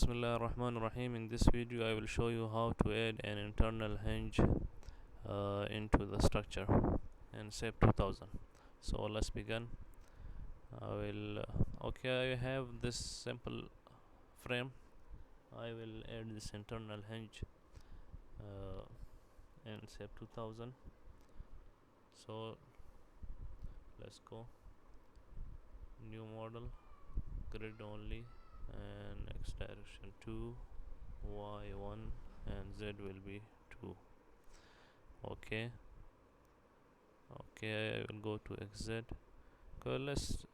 Bismillah ar-Rahman ar-Rahim. In this video I will show you how to add an internal hinge into the structure in sap2000. So let's begin. I have this simple frame. I will add this internal hinge in sap2000. So let's go, new model, grid only, and x direction 2, y 1, and z will be 2. Okay, I will go to xz. Okay, let's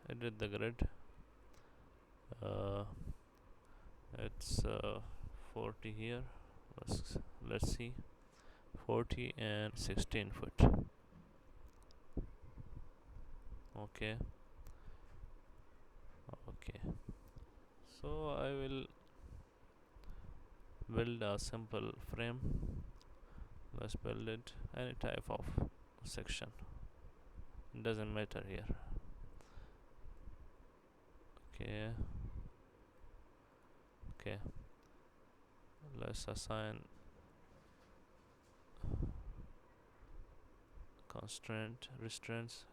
edit the grid. It's 40 here. Let's see, 40 and 16 foot. Okay, so I will build a simple frame. Let's build it any type of section, doesn't matter here. Okay, let's assign restraints,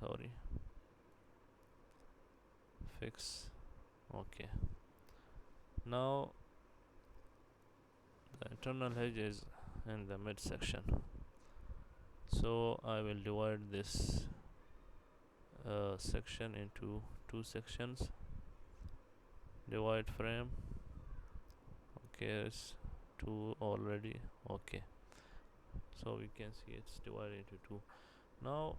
fix. Okay, now the internal edge is in the mid section, so I will divide this section into two sections. Divide frame. Okay, it's 2 already. Okay, so we can see it's divided into 2. Now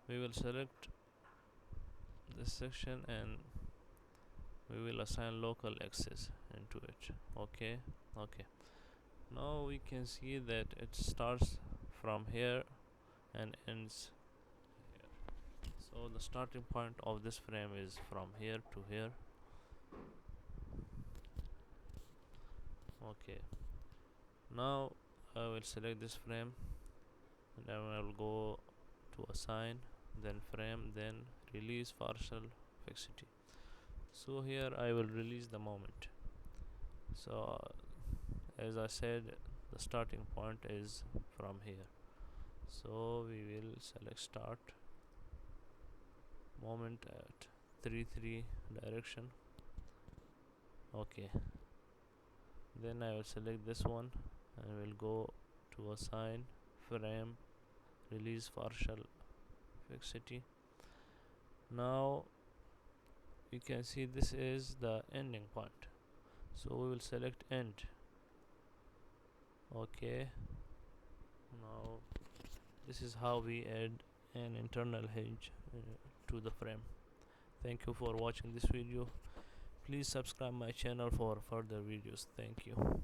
we will select this section and we will assign local axis into it. Okay, now we can see that it starts from here and ends here. So the starting point of this frame is from here to here. Okay, now I will select this frame and then I will go to assign, then frame, then release partial fixity. So here I will release the moment. So as I said, the starting point is from here, so we will select start moment at 3 direction. Okay, then I will select this one and will go to assign, frame, release partial fixity. Now you can see this is the ending point, so we will select end. Okay, now this is how we add an internal hinge to the frame. Thank you for watching this video. Please subscribe my channel for further videos. Thank you.